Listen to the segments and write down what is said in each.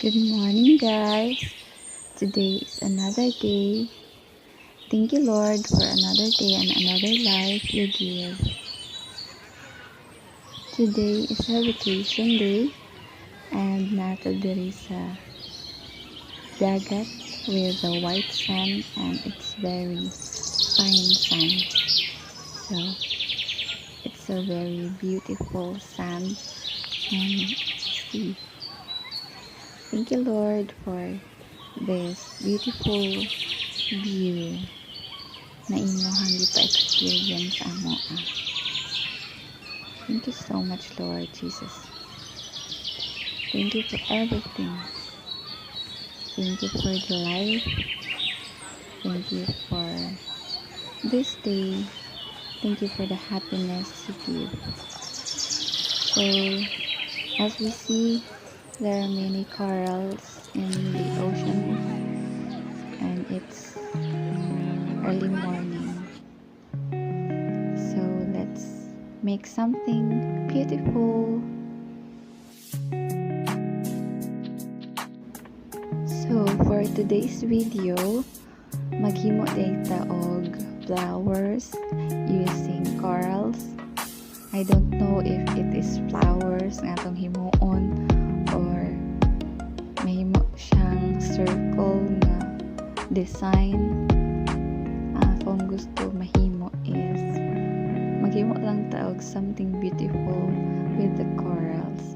Good morning, guys. Today is another day. Thank you, Lord, for another day and another life you give. Today is a vacation day and nato diri sa dagat with a white sand and it's very fine sand. So, it's a very beautiful sand and sea. Thank you, Lord, for this beautiful view na imuhang gipa-experience amo. Thank you so much, Lord Jesus. Thank you for everything. Thank you for the life. Thank you for this day. Thank you for the happiness you give. So, as we see, there are many corals in the ocean and it's early morning. So let's make something beautiful. So for today's video, maghimo data og flowers using corals. I don't know if it is flowers nga atong himuon or mahimo siyang circle nga design. Kung gusto mahimo is maghimo lang ta og something beautiful with the corals.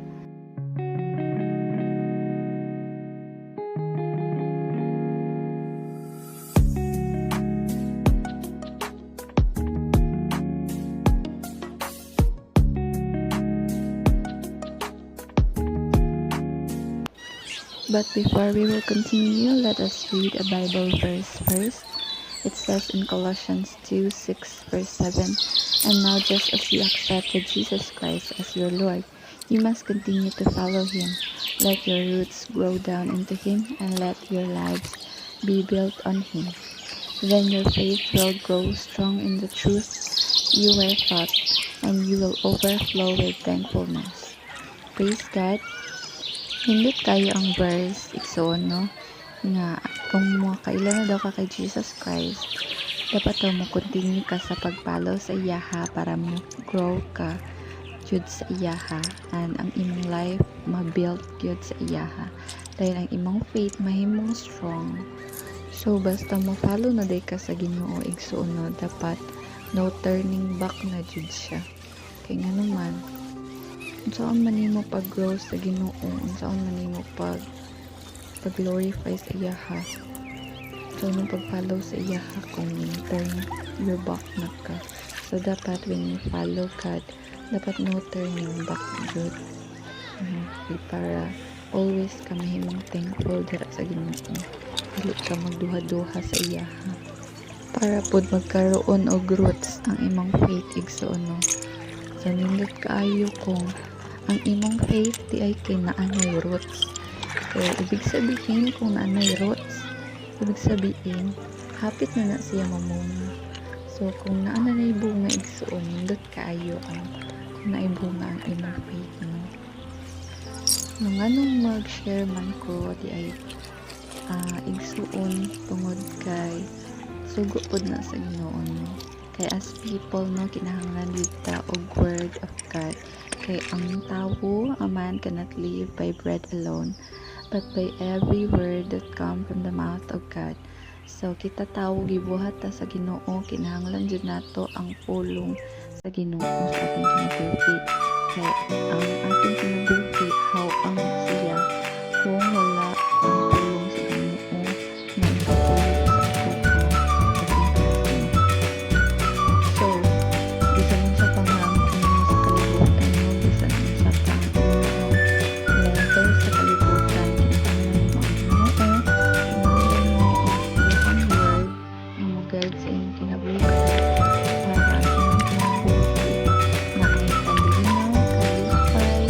But before we will continue, let us read a Bible verse first. It says in Colossians 2:6 verse 7, "And now just as you accepted Jesus Christ as your Lord, you must continue to follow Him. Let your roots grow down into Him and let your lives be built on Him. Then your faith will grow strong in the truth you were taught, and you will overflow with thankfulness." Praise God. Hindot kayo ang verse igsoon no nga kung makaila na daw ka kay Jesus Christ, dapat daw mo continue ka sa pagpalo sa iyaha para mo grow ka jud sa iyaha and ang imong life ma-build jud sa iyaha dahil ang imong faith mahimong strong. So basta mo follow na day ka sa Ginoo igsoon no, dapat no turning back na jud siya. Kay nga naman unsaon man nimo pag-grow sa Ginoo, unsaon man nimo pag-glorify sa iyaha, so nung pag-follow sa iyaha kung turn your back na ka. So dapat when you follow God, dapat no turning back good. Para always ka mahimong thankful dira sa Ginoo. Dili ka magduha-duha sa iyaha. Para pod magkaroon og roots ang imong faith igsoon no. So nindot kaayo kung ang imong faith di ay kay naanay roots. So ibig sabihin kung naanay roots, ibig sabihin hapit na siya mamunga. So kung naanay bunga igsoon, nindot kaayo ang kung naay bunga ang imong faith mo. Nung anong mag-share man ko di ay igsuon tungod kay sugo pod na sa Ginoo no. Kay as people no, kinahanglan dita og word of God. Kay ang tawo, a man cannot live by bread alone, but by every word that come from the mouth of God. So kita tawo gibuhat ta sa Ginoo, kinahanglan jud nato ang pulong sa Ginoo sa ating kinabuhi. Kay ang ating kinabuhi how ang siya kung wala ang pulong sa Ginoo na ipatulog sa ating kinabuhi. So bisan sa pangangkin sa kalibutan mo, bisan sa pang level sa kalibutan, kinahanglan mo ang Ginoo, kinahanglan mo ang word na mag-guide sa inyong kinabuhi para ang inyong kinabuhi na ay kalinaw, kalipay,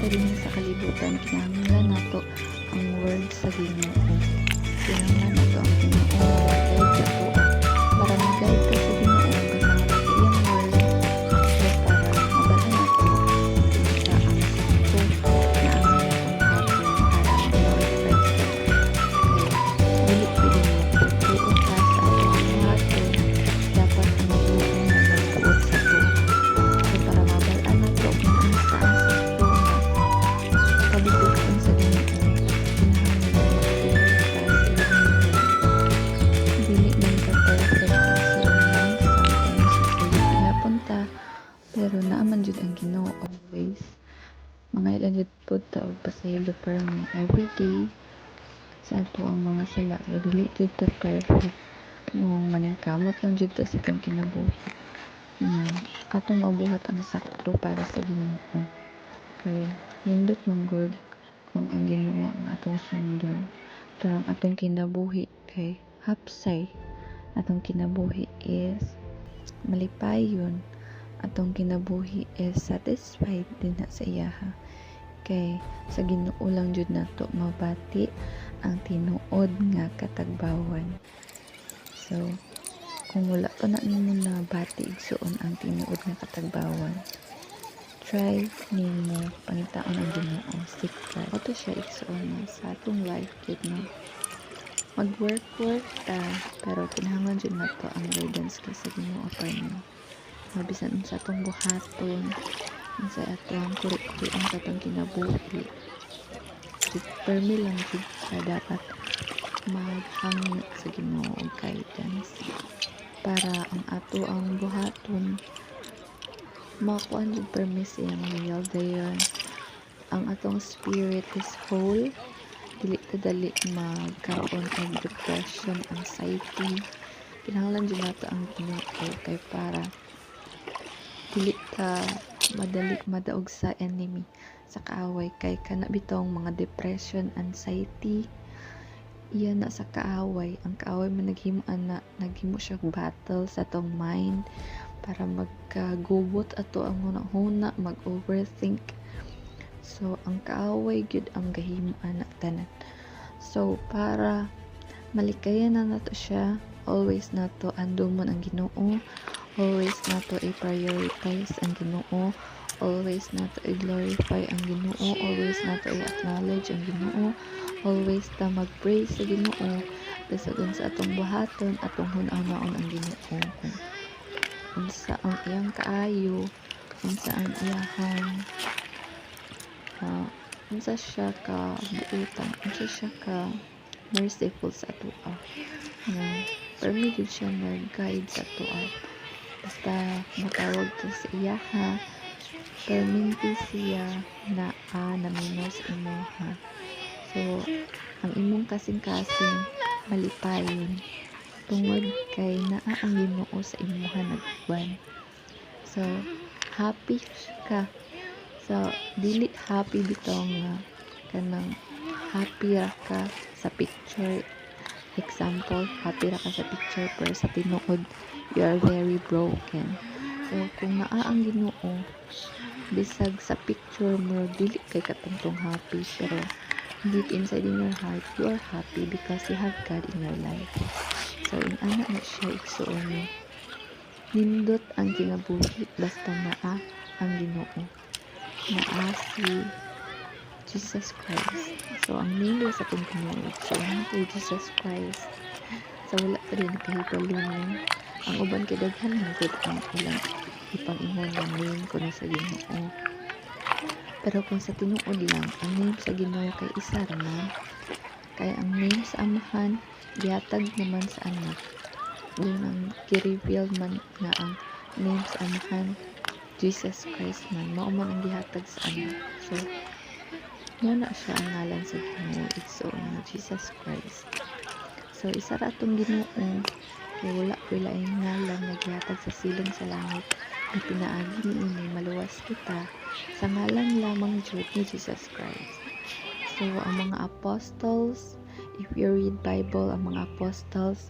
din sa kalibutan, kinahanglan nato ang word sa Ginoo. Kinahanglan nato ang Ginoo mag-guide sa ato para mag-guide ka sa Ginoo kasama sa iyang word para mabala nato sa ang sakto na ang atong hapon para mag-glorify sa dili pwede mo pagtuon ka sa atong hapon, dapat magtuon na magtuon sa to. So para mabalaan nato kung unsa ang sakto nga kabubuton sa Ginoo, kinahanglan magtuon ka sa iyang word. Dili man ka perfect sa una, sometimes sulit gihapon ta, pero naaman jud ang Ginoo always. Mangailan jud pud ta og pasaylo permi everyday sa ato ang mga sala. Dili jud ta perfect. Nung maningkamot lang jud ta sa itong kinabuhi. Atong mabuhat ang sakto para sa Ginoo. Kay nindot man gud kung ang Ginoo ang atong sundon. Pero ang atong kinabuhi kay hapsay. Atong kinabuhi is malipayon. Atong kinabuhi is satisfied din na sa iyaha. Kay sa Ginoo lang jud nato mabati ang tinuod nga katagbawan. So kung wala pa na nimo na bati igsuon ang tinuod nga katagbawan, try nimo pangitaon ang Ginoo, seek God. Ato siya igsuon sa atong life jud no. Mag-work ta, pero kinahanglan jud nato ang guidance kay sa Ginoo pa ni. Mabisan sa atong buhaton, sa atong kuri-kurian sa atong kinabuhi. Permi lang jud ka dapat maghangit sa Ginoo og guidance para ang ato ang buhaton makuan jud permi sa iyang will dayon ang atong spirit is whole, dili ta dali magkaroon og depression, anxiety. Kinahanglan jud nato ang Ginoo kay para dili ta madali madaog sa enemy, sa kaaway. Kay kana bitong mga depression, anxiety, iyan na sa kaaway. Ang kaaway man naghimo siya battle sa atong mind para magkagubot ato ang huna-huna, mag-overthink. So ang kaaway gyud ang gahimuan na tanan. So para malikayan na nato siya, always nato andumon ang Ginoo, always nato i-prioritize ang Ginoo, always nato i-glorify ang Ginoo, always nato i-acknowledge ang Ginoo, always ta mag-pray sa Ginoo. Dasagon sa atong buhaton, atong hunaon ang Ginoo. Kung unsa ang iyang kaayo, unsa ang iyang unsa siya ka buutan, unsa siya ka merciful sa atoa. Permi jud siya mag-guide sa atoa. Basta matawag ta sa iyaha, perminti siya na naminaw sa imuha. So ang imong kasing-kasing malipayon tungod kay naa ang Ginoo sa imuha nagban. So happy ka. So dili happy bitong kanang happy ra ka sa picture. Example, happy ra ka sa picture pero sa tinuod you are very broken. So kung naa ang Ginoo, bisag sa picture mo dili kay katungtong happy, pero deep inside in your heart you are happy because you have God in your life. So in ana na siya igsuon mo, nindot ang kinabuhi basta naa ang Ginoo, naa si Jesus Christ. So ang name sa atong Ginoo, so kay Jesus Christ. So wala pa rin kahipalungan. Ang uban kay daghan man gud ang ilang ipang-ingon nga name ko na sa Ginoo. Pero kung sa tinuod lang, ang name sa Ginoo kay isa ra man. Kaya ang name sa Amahan gihatag naman sa Anak. Doon ang gi-reveal man nga ang name sa Amahan Jesus Christ man, mao man ang gihatag sa Anak. So muna siya ang ngalan sa Ginoo, igsuon nga Jesus Christ. So isa ra atong Ginoo kay wala ko'y laing ngalan nga gihatag sa silong sa langit na pinaagi niini maluwas kita sa ngalan lamang jud ni Jesus Christ. So ang mga apostles, if you read Bible, ang mga apostles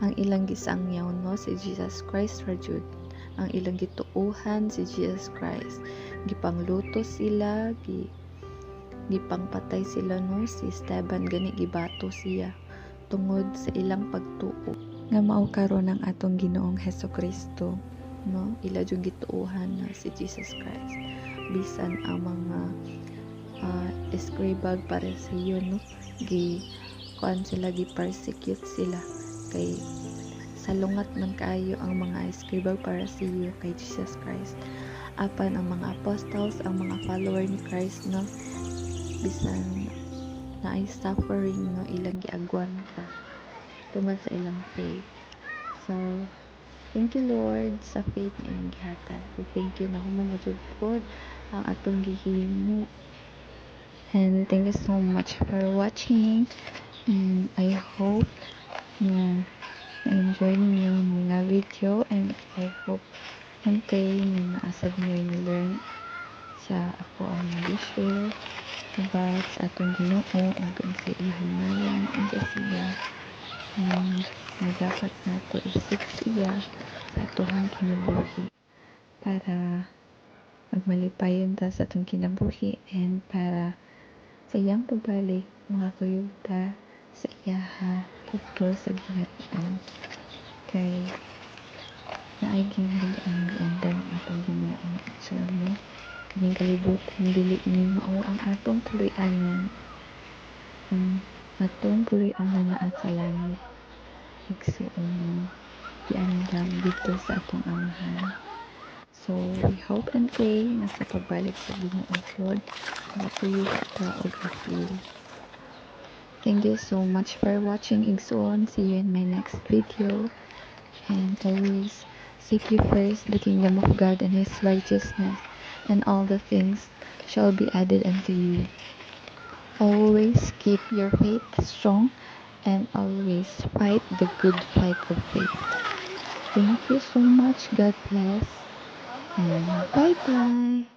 ang ilang gisangyaw no si Jesus Christ ra jud, ang ilang gituohan si Jesus Christ, gipangluto sila, gipangpatay sila no si Esteban gani gibato siya tungod sa ilang pagtuo nga mao karon ang atong Ginoong Hesukristo no ila jud gituohan na si Jesus Christ bisan ang mga eskribag parisiyo no kuan sila gi-persecute sila kay salungat man kaayo ang mga eskribag parisiyo kay Jesus Christ apan ang mga apostles ang mga follower ni Christ no bisan na ay suffering no ilang giagwanta tungod sa ilang faith. So thank you Lord sa faith nga inyong gihatag. Thank you na human na jud pod ang atong gihimo. And thank you so much for watching. And I hope na na-enjoy niyo ang mga video and I hope and pray na naasad niyo yung learn sa ako ang mag-share about sa atong Ginoo ug sa iyang ngalan ug sa siya na dapat nato isip siya sa atohang kinabuhi para magmalipayon ta sa atong kinabuhi and para sa iyang pagbalik makakuyog ta sa iyaha ug sa ginhataan kay naay ginhalaan giandam atong Ginoo so no kaning kalibutan dili ini mao ang atong puloy-anan ang atong puloy-anan naa sa langit igsuon giandam dito sa atong amahan. So we hope and pray na sa pagbalik sa Ginoo Lord makuyog ta og apil. Thank you so much for watching igsuon. See you in my next video and always seek you first the kingdom of God and his righteousness and all the things shall be added unto you. Always keep your faith strong and always fight the good fight of faith. Thank you so much. God bless and bye bye.